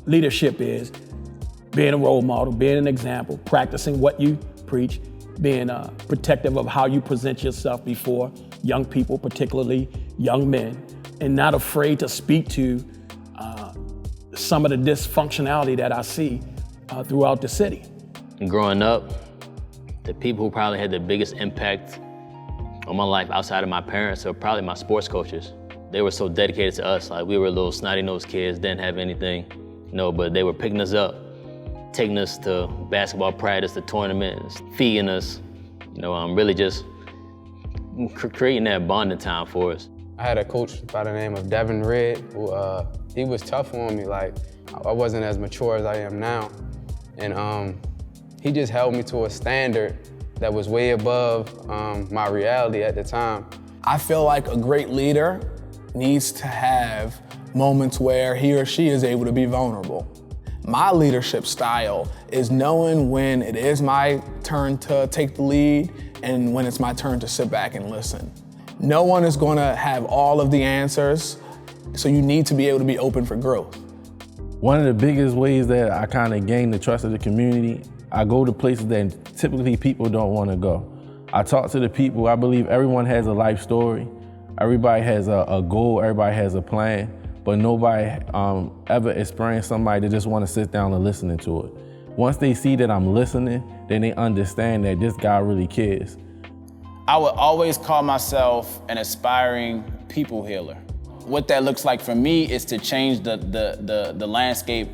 leadership is being a role model, being an example, practicing what you preach, being protective of how you present yourself before young people, particularly young men, and not afraid to speak to some of the dysfunctionality that I see throughout the city. Growing up, the people who probably had the biggest impact on my life outside of my parents are probably my sports coaches. They were so dedicated to us. Like, we were little snotty-nosed kids, didn't have anything, but they were picking us up, taking us to basketball practice, to tournaments, feeding us, really just creating that bonding time for us. I had a coach by the name of Devin Red, who he was tough on me. Like, I wasn't as mature as I am now. And he just held me to a standard that was way above my reality at the time. I feel like a great leader needs to have moments where he or she is able to be vulnerable. My leadership style is knowing when it is my turn to take the lead and when it's my turn to sit back and listen. No one is going to have all of the answers, so you need to be able to be open for growth. One of the biggest ways that I kind of gain the trust of the community, I go to places that typically people don't want to go. I talk to the people. I believe everyone has a life story. Everybody has a goal, everybody has a plan, but nobody ever experienced somebody that just want to sit down and listen to it. Once they see that I'm listening, then they understand that this guy really cares. I would always call myself an aspiring people healer. What that looks like for me is to change the landscape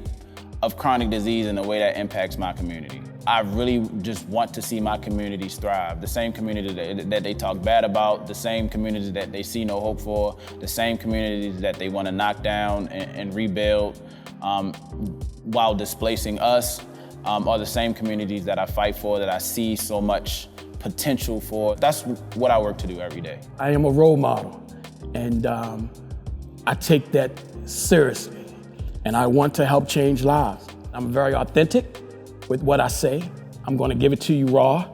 of chronic disease in a way that impacts my community. I really just want to see my communities thrive. The same community that they talk bad about, the same communities that they see no hope for, the same communities that they want to knock down and rebuild while displacing us, are the same communities that I fight for, that I see so much potential for. That's what I work to do every day. I am a role model, and I take that seriously, and I want to help change lives. I'm very authentic with what I say. I'm going to give it to you raw.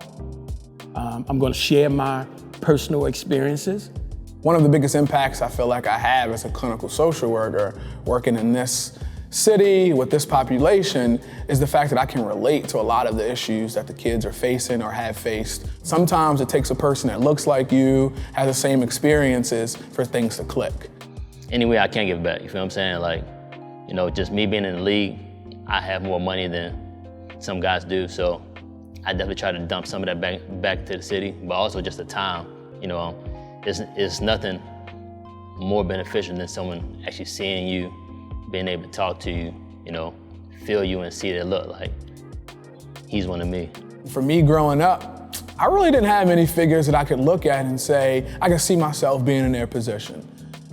I'm going to share my personal experiences. One of the biggest impacts I feel like I have as a clinical social worker working in this city with this population is the fact that I can relate to a lot of the issues that the kids are facing or have faced. Sometimes it takes a person that looks like you, has the same experiences for things to click. Any way I can give back, you feel what I'm saying? Like, just me being in the league, I have more money than some guys do, so I definitely try to dump some of that back to the city, but also just the time. It's nothing more beneficial than someone actually seeing you, being able to talk to you, feel you and see that, look, like, he's one of me. For me growing up, I really didn't have any figures that I could look at and say, I can see myself being in their position.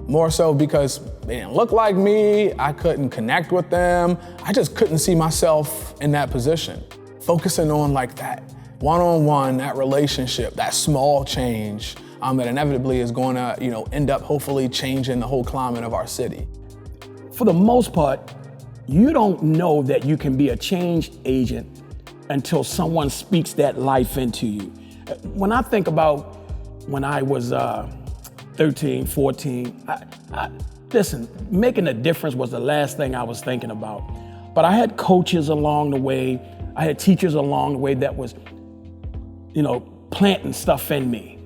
More so because they didn't look like me, I couldn't connect with them, I just couldn't see myself in that position. Focusing on like that one-on-one, that relationship, that small change that inevitably is going to end up hopefully changing the whole climate of our city. For the most part, you don't know that you can be a change agent until someone speaks that life into you. When I think about when I was 13, 14, listen, making a difference was the last thing I was thinking about. But I had coaches along the way, I had teachers along the way that was, planting stuff in me.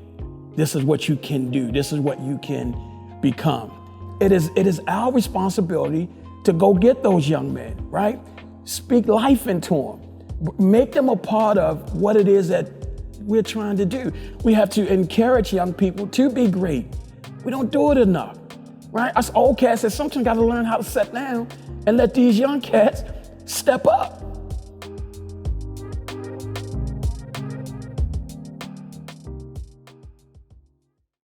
This is what you can do, this is what you can become. It is our responsibility to go get those young men, right? Speak life into them. Make them a part of what it is that we're trying to do. We have to encourage young people to be great. We don't do it enough, right? Us old cats that sometimes got to learn how to sit down and let these young cats step up.